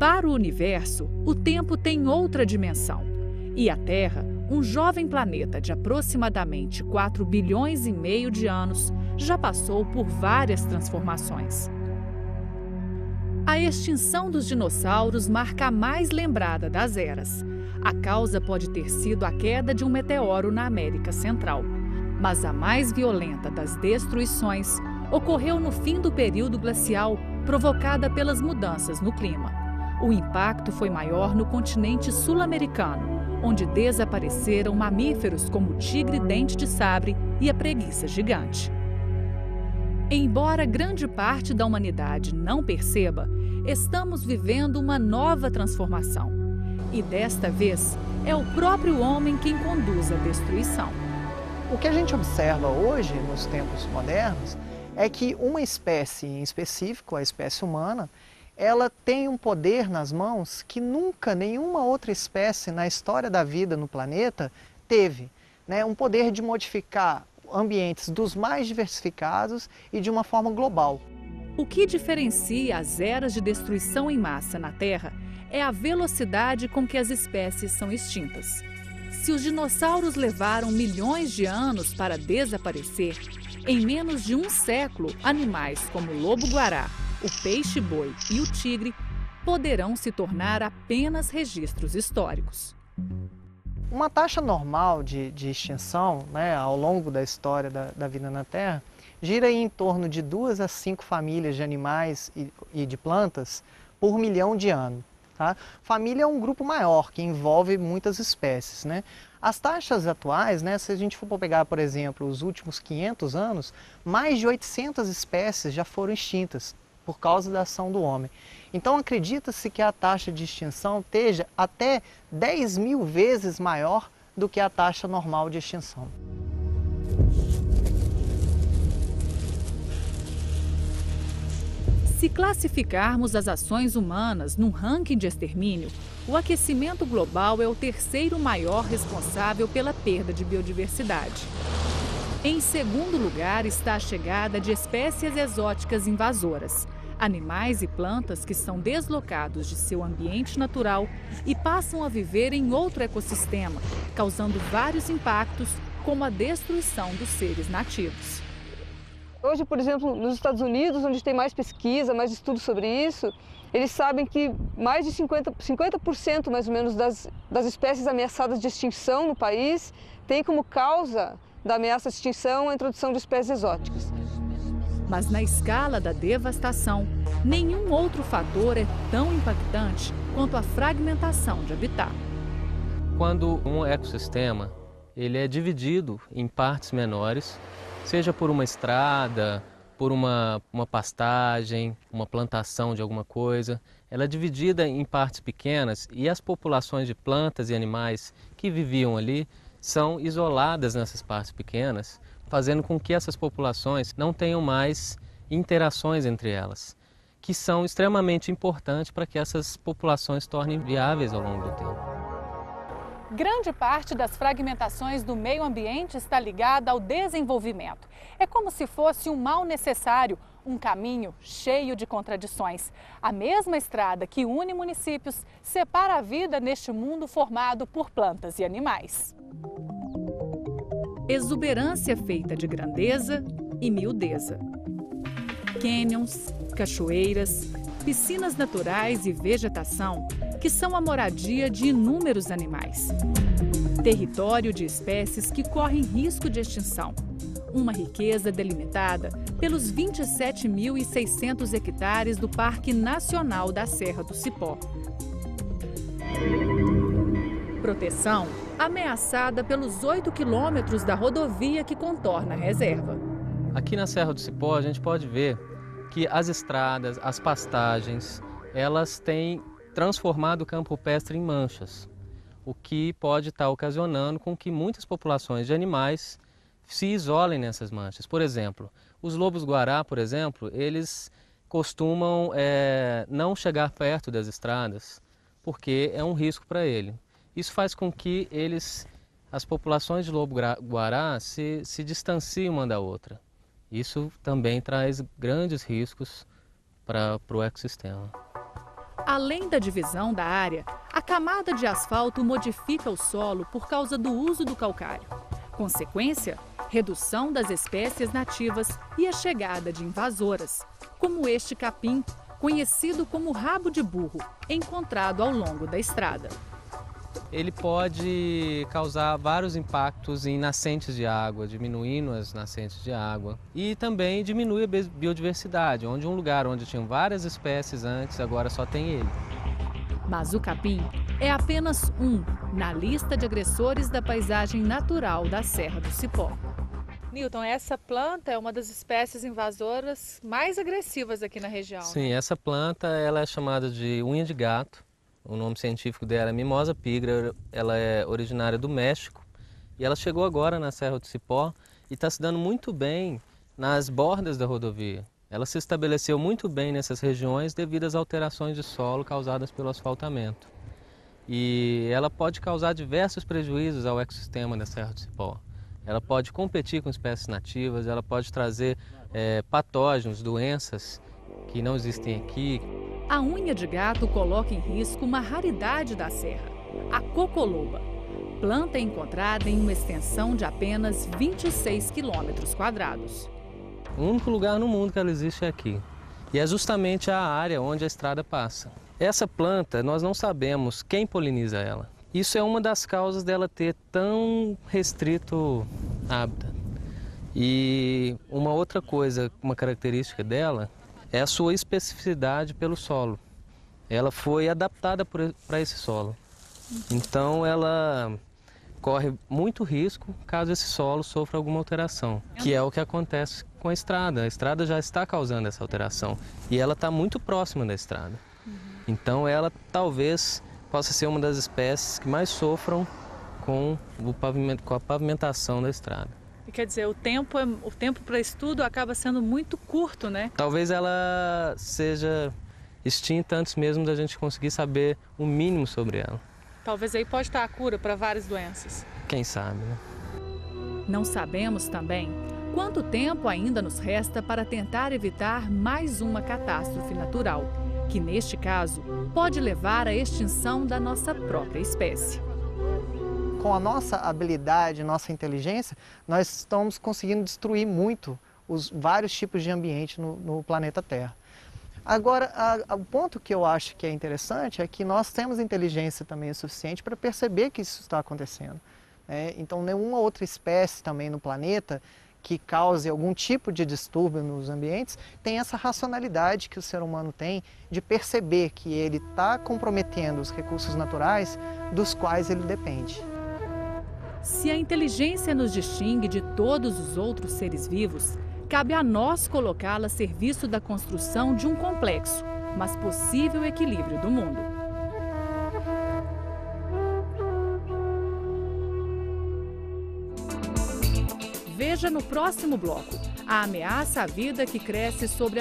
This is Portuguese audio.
Para o universo, o tempo tem outra dimensão. E a Terra, um jovem planeta de aproximadamente 4,5 bilhões de anos, já passou por várias transformações. A extinção dos dinossauros marca a mais lembrada das eras. A causa pode ter sido a queda de um meteoro na América Central. Mas a mais violenta das destruições ocorreu no fim do período glacial, provocada pelas mudanças no clima. O impacto foi maior no continente sul-americano, onde desapareceram mamíferos como o tigre-dente de sabre e a preguiça gigante. Embora grande parte da humanidade não perceba, estamos vivendo uma nova transformação. E desta vez, é o próprio homem quem conduz a destruição. O que a gente observa hoje, nos tempos modernos, é que uma espécie em específico, a espécie humana, ela tem um poder nas mãos que nunca nenhuma outra espécie na história da vida no planeta teve, né? Um poder de modificar ambientes dos mais diversificados e de uma forma global. O que diferencia as eras de destruição em massa na Terra é a velocidade com que as espécies são extintas. Se os dinossauros levaram milhões de anos para desaparecer, em menos de um século, animais como o lobo-guará, o peixe-boi e o tigre poderão se tornar apenas registros históricos. Uma taxa normal de extinção, né, ao longo da história da vida na Terra, gira em torno de 2 a 5 famílias de animais e de plantas por milhão de anos. Tá? Família é um grupo maior, que envolve muitas espécies, né? As taxas atuais, né, se a gente for pegar, por exemplo, os últimos 500 anos, mais de 800 espécies já foram extintas por causa da ação do homem. Então acredita-se que a taxa de extinção esteja até 10.000 vezes maior do que a taxa normal de extinção. Se classificarmos as ações humanas num ranking de extermínio, o aquecimento global é o terceiro maior responsável pela perda de biodiversidade. Em segundo lugar está a chegada de espécies exóticas invasoras, animais e plantas que são deslocados de seu ambiente natural e passam a viver em outro ecossistema, causando vários impactos, como a destruição dos seres nativos. Hoje, por exemplo, nos Estados Unidos, onde tem mais pesquisa, mais estudos sobre isso, eles sabem que mais de 50% mais ou menos das espécies ameaçadas de extinção no país tem como causa da ameaça de extinção a introdução de espécies exóticas. Mas na escala da devastação, nenhum outro fator é tão impactante quanto a fragmentação de habitat. Quando um ecossistema ele é dividido em partes menores, seja por uma estrada, por uma pastagem, uma plantação de alguma coisa, ela é dividida em partes pequenas e as populações de plantas e animais que viviam ali são isoladas nessas partes pequenas, fazendo com que essas populações não tenham mais interações entre elas, que são extremamente importantes para que essas populações se tornem viáveis ao longo do tempo. Grande parte das fragmentações do meio ambiente está ligada ao desenvolvimento. É como se fosse um mal necessário, um caminho cheio de contradições. A mesma estrada que une municípios separa a vida neste mundo formado por plantas e animais. Exuberância feita de grandeza e miudeza. Cânions, cachoeiras, piscinas naturais e vegetação que são a moradia de inúmeros animais. Território de espécies que correm risco de extinção. Uma riqueza delimitada pelos 27.600 hectares do Parque Nacional da Serra do Cipó. Proteção ameaçada pelos 8 quilômetros da rodovia que contorna a reserva. Aqui na Serra do Cipó a gente pode ver que as estradas, as pastagens, elas têm transformado o campo rupestre em manchas, o que pode estar ocasionando com que muitas populações de animais se isolem nessas manchas. Por exemplo, os lobos-guará, por exemplo, eles costumam não chegar perto das estradas, porque é um risco para ele. Isso faz com que as populações de lobo-guará se distanciem uma da outra. Isso também traz grandes riscos para o ecossistema. Além da divisão da área, a camada de asfalto modifica o solo por causa do uso do calcário. Consequência, redução das espécies nativas e a chegada de invasoras, como este capim, conhecido como rabo de burro, encontrado ao longo da estrada. Ele pode causar vários impactos em nascentes de água, diminuindo as nascentes de água. E também diminui a biodiversidade, onde um lugar onde tinham várias espécies antes, agora só tem ele. Mas o capim é apenas um na lista de agressores da paisagem natural da Serra do Cipó. Newton, essa planta é uma das espécies invasoras mais agressivas aqui na região. Sim, essa planta ela é chamada de unha de gato. O nome científico dela é Mimosa pigra, ela é originária do México e ela chegou agora na Serra do Cipó e está se dando muito bem nas bordas da rodovia. Ela se estabeleceu muito bem nessas regiões devido às alterações de solo causadas pelo asfaltamento. E ela pode causar diversos prejuízos ao ecossistema da Serra do Cipó. Ela pode competir com espécies nativas, ela pode trazer patógenos, doenças que não existem aqui. A unha de gato coloca em risco uma raridade da serra, a cocoloba. Planta encontrada em uma extensão de apenas 26 quilômetros quadrados. O único lugar no mundo que ela existe é aqui. E é justamente a área onde a estrada passa. Essa planta, nós não sabemos quem poliniza ela. Isso é uma das causas dela ter tão restrito hábitat. E uma outra coisa, uma característica dela, é a sua especificidade pelo solo. Ela foi adaptada para esse solo. Então ela corre muito risco caso esse solo sofra alguma alteração, que é o que acontece com a estrada. A estrada já está causando essa alteração e ela está muito próxima da estrada. Então ela talvez possa ser uma das espécies que mais sofram com a pavimentação da estrada. E quer dizer, o tempo para estudo acaba sendo muito curto, né? Talvez ela seja extinta antes mesmo da gente conseguir saber o mínimo sobre ela. Talvez aí pode estar a cura para várias doenças. Quem sabe, né? Não sabemos também quanto tempo ainda nos resta para tentar evitar mais uma catástrofe natural, que neste caso pode levar à extinção da nossa própria espécie. Com a nossa habilidade, nossa inteligência, nós estamos conseguindo destruir muito os vários tipos de ambiente no planeta Terra. Agora, o ponto que eu acho que é interessante é que nós temos inteligência também o suficiente para perceber que isso está acontecendo. Então, nenhuma outra espécie também no planeta que cause algum tipo de distúrbio nos ambientes tem essa racionalidade que o ser humano tem de perceber que ele está comprometendo os recursos naturais dos quais ele depende. Se a inteligência nos distingue de todos os outros seres vivos, cabe a nós colocá-la a serviço da construção de um complexo, mas possível equilíbrio do mundo. Veja no próximo bloco a ameaça à vida que cresce sobre a